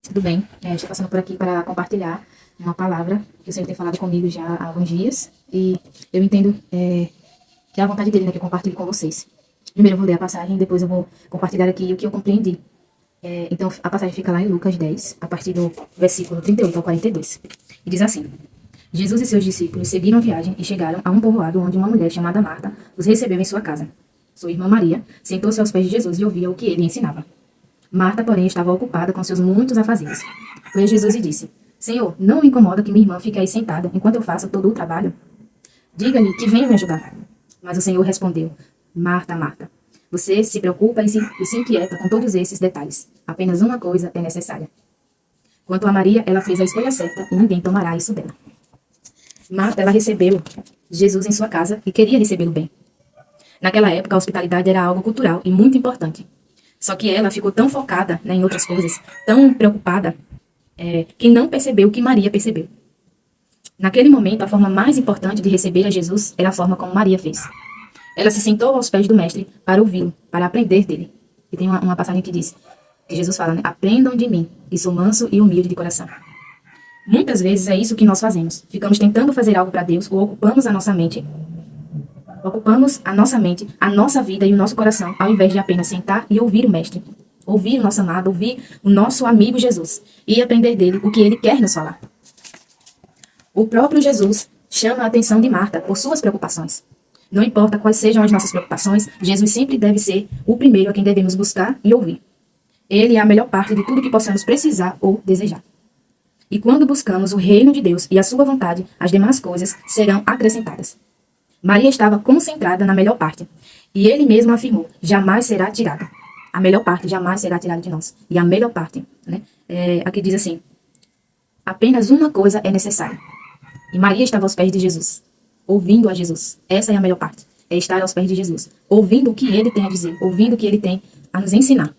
Tudo bem? Estou passando por aqui para compartilhar uma palavra que o Senhor tem falado comigo já há alguns dias e eu entendo que é a vontade dele, né, que eu compartilhe com vocês. Primeiro eu vou ler a passagem, depois eu vou compartilhar aqui o que eu compreendi. Então a passagem fica lá em Lucas 10, a partir do versículo 38 ao 42. E diz assim: Jesus e seus discípulos seguiram a viagem e chegaram a um povoado onde uma mulher chamada Marta os recebeu em sua casa. Sua irmã Maria sentou-se aos pés de Jesus e ouvia o que ele ensinava. Marta, porém, estava ocupada com seus muitos afazeres. Foi a Jesus e disse: Senhor, não me incomoda que minha irmã fique aí sentada enquanto eu faço todo o trabalho? Diga-lhe que venha me ajudar. Mas o Senhor respondeu: Marta, Marta, você se preocupa e se inquieta com todos esses detalhes. Apenas uma coisa é necessária. Quanto a Maria, ela fez a escolha certa e ninguém tomará isso dela. Marta, ela recebeu Jesus em sua casa e queria recebê-lo bem. Naquela época, a hospitalidade era algo cultural e muito importante. Só que ela ficou tão focada, né, em outras coisas, tão preocupada, que não percebeu o que Maria percebeu. Naquele momento, a forma mais importante de receber a Jesus era a forma como Maria fez. Ela se sentou aos pés do mestre para ouvi-lo, para aprender dele. E tem uma passagem que diz, que Jesus fala, né, aprendam de mim, que sou manso e humilde de coração. Muitas vezes é isso que nós fazemos. Ficamos tentando fazer algo para Deus ou ocupamos a nossa mente, a nossa vida e o nosso coração, ao invés de apenas sentar e ouvir o mestre, ouvir o nosso amado, ouvir o nosso amigo Jesus e aprender dele o que ele quer nos falar. O próprio Jesus chama a atenção de Marta por suas preocupações. Não importa quais sejam as nossas preocupações, Jesus sempre deve ser o primeiro a quem devemos buscar e ouvir. Ele é a melhor parte de tudo que possamos precisar ou desejar. E quando buscamos o reino de Deus e a sua vontade, as demais coisas serão acrescentadas. Maria estava concentrada na melhor parte. E ele mesmo afirmou, jamais será tirada. A melhor parte jamais será tirada de nós. E a melhor parte, né? Aqui diz assim, apenas uma coisa é necessária. E Maria estava aos pés de Jesus, ouvindo a Jesus. Essa é a melhor parte, é estar aos pés de Jesus, ouvindo o que ele tem a dizer, ouvindo o que ele tem a nos ensinar.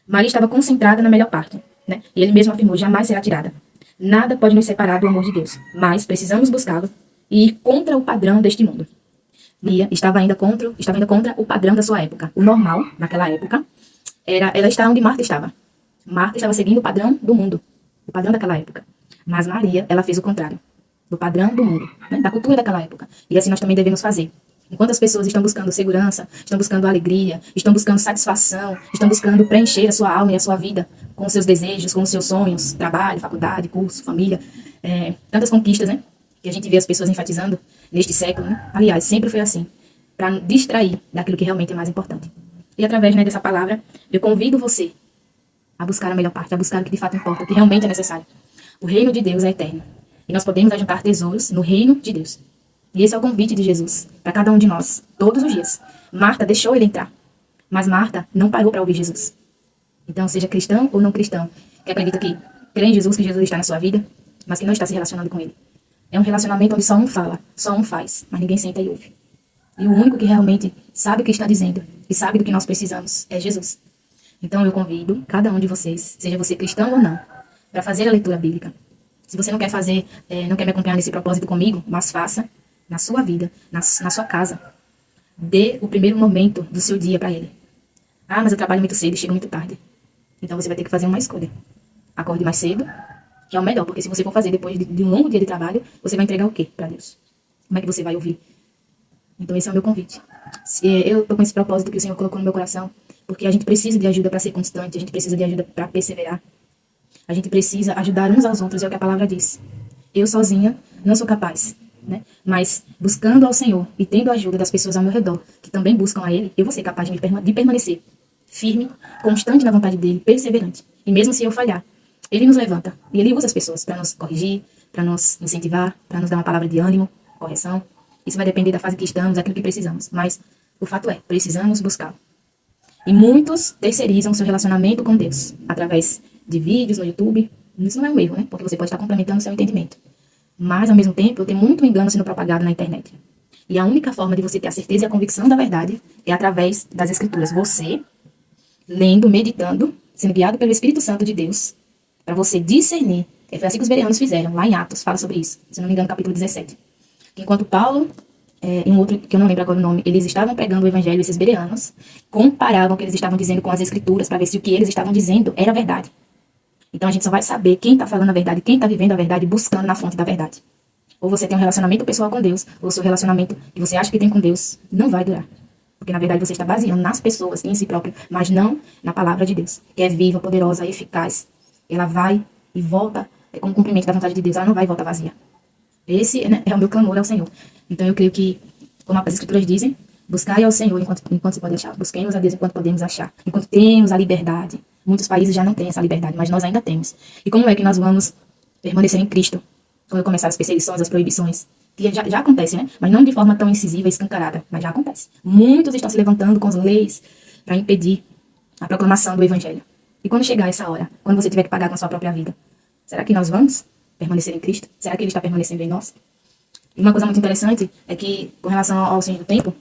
Maria estava concentrada na melhor parte, né? E ele mesmo afirmou, jamais será tirada. Nada pode nos separar do amor de Deus, mas precisamos buscá-lo e ir contra o padrão deste mundo. Maria estava ainda contra o padrão da sua época. O normal, naquela época, era ela estar onde Marta estava. Marta estava seguindo o padrão do mundo, o padrão daquela época. Mas Maria, ela fez o contrário, do padrão do mundo, né? Da cultura daquela época. E assim nós também devemos fazer. Enquanto as pessoas estão buscando segurança, estão buscando alegria, estão buscando satisfação, estão buscando preencher a sua alma e a sua vida com os seus desejos, com os seus sonhos, trabalho, faculdade, curso, família, tantas conquistas, né? Que a gente vê as pessoas enfatizando neste século, né? Aliás, sempre foi assim, para distrair daquilo que realmente é mais importante. E através, né, dessa palavra, eu convido você a buscar a melhor parte, a buscar o que de fato importa, o que realmente é necessário. O reino de Deus é eterno. E nós podemos ajuntar tesouros no reino de Deus. E esse é o convite de Jesus para cada um de nós, todos os dias. Marta deixou ele entrar, mas Marta não parou para ouvir Jesus. Então, seja cristão ou não cristão, que acredita que crê em Jesus, que Jesus está na sua vida, mas que não está se relacionando com ele. É um relacionamento onde só um fala, só um faz, mas ninguém senta e ouve. E o único que realmente sabe o que está dizendo e sabe do que nós precisamos é Jesus. Então eu convido cada um de vocês, seja você cristão ou não, para fazer a leitura bíblica. Se você não quer fazer, não quer me acompanhar nesse propósito comigo, mas faça na sua vida, na sua casa. Dê o primeiro momento do seu dia para ele. Ah, mas eu trabalho muito cedo e chego muito tarde. Então você vai ter que fazer uma escolha. Acorde mais cedo, que é o melhor, porque se você for fazer depois de um longo dia de trabalho, você vai entregar o quê para Deus? Como é que você vai ouvir? Então esse é o meu convite. Eu estou com esse propósito que o Senhor colocou no meu coração, porque a gente precisa de ajuda para ser constante, a gente precisa de ajuda para perseverar. A gente precisa ajudar uns aos outros, é o que a palavra diz. Eu sozinha não sou capaz, né? Mas buscando ao Senhor e tendo a ajuda das pessoas ao meu redor, que também buscam a Ele, eu vou ser capaz de permanecer firme, constante na vontade dEle, perseverante. E mesmo se eu falhar, Ele nos levanta e Ele usa as pessoas para nos corrigir, para nos incentivar, para nos dar uma palavra de ânimo, correção. Isso vai depender da fase que estamos, daquilo que precisamos. Mas o fato é, precisamos buscá-lo. E muitos terceirizam seu relacionamento com Deus através de vídeos no YouTube. Isso não é um erro, né? Porque você pode estar complementando o seu entendimento. Mas, ao mesmo tempo, tem muito engano sendo propagado na internet. E a única forma de você ter a certeza e a convicção da verdade é através das Escrituras. Você, lendo, meditando, sendo guiado pelo Espírito Santo de Deus, para você discernir. Foi assim que os bereanos fizeram. Lá em Atos, fala sobre isso. Se não me engano, capítulo 17. Enquanto Paulo e um outro, que eu não lembro agora o nome, eles estavam pregando o evangelho, esses bereanos, comparavam o que eles estavam dizendo com as Escrituras, para ver se o que eles estavam dizendo era verdade. Então a gente só vai saber quem está falando a verdade, quem está vivendo a verdade, buscando na fonte da verdade. Ou você tem um relacionamento pessoal com Deus, ou o seu relacionamento que você acha que tem com Deus não vai durar. Porque na verdade você está baseando nas pessoas e em si próprio, mas não na palavra de Deus, que é viva, poderosa, eficaz. Ela vai e volta com o cumprimento da vontade de Deus, ela não vai e volta vazia. Esse, né, é o meu clamor ao Senhor. Então eu creio que, como as Escrituras dizem, buscai ao Senhor enquanto se pode achar. Busquemos a Deus enquanto podemos achar. Enquanto temos a liberdade. Muitos países já não têm essa liberdade, mas nós ainda temos. E como é que nós vamos permanecer em Cristo quando começar as perseguições, as proibições? Que já acontece, né? Mas não de forma tão incisiva e escancarada, mas já acontece. Muitos estão se levantando com as leis para impedir a proclamação do Evangelho. E quando chegar essa hora, quando você tiver que pagar com a sua própria vida, será que nós vamos permanecer em Cristo? Será que Ele está permanecendo em nós? E uma coisa muito interessante é que, com relação ao fim do tempo,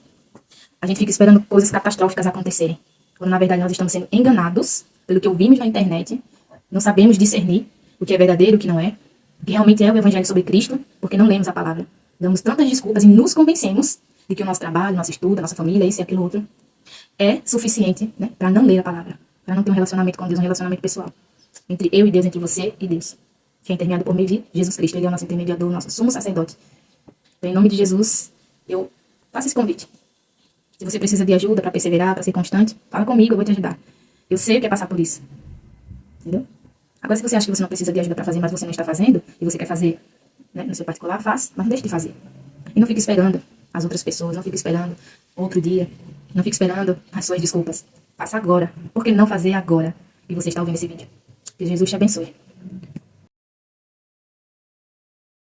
a gente fica esperando coisas catastróficas acontecerem. Quando, na verdade, nós estamos sendo enganados pelo que ouvimos na internet, não sabemos discernir o que é verdadeiro e o que não é, o que realmente é o Evangelho sobre Cristo, porque não lemos a palavra. Damos tantas desculpas e nos convencemos de que o nosso trabalho, nosso estudo, a nossa família, isso e aquilo outro, é suficiente, né, para não ler a palavra, para não ter um relacionamento com Deus, um relacionamento pessoal. Entre eu e Deus, entre você e Deus. Que é intermediado por meio de Jesus Cristo. Ele é o nosso intermediador, o nosso sumo sacerdote. Então, em nome de Jesus, eu faço esse convite. Se você precisa de ajuda para perseverar, para ser constante, fala comigo, eu vou te ajudar. Eu sei o que é passar por isso. Entendeu? Agora, se você acha que você não precisa de ajuda para fazer, mas você não está fazendo, e você quer fazer, né, no seu particular, faça, mas não deixe de fazer. E não fique esperando as outras pessoas, não fique esperando outro dia, não fique esperando as suas desculpas. Faça agora. Por que não fazer agora? E você está ouvindo esse vídeo. Que Jesus te abençoe.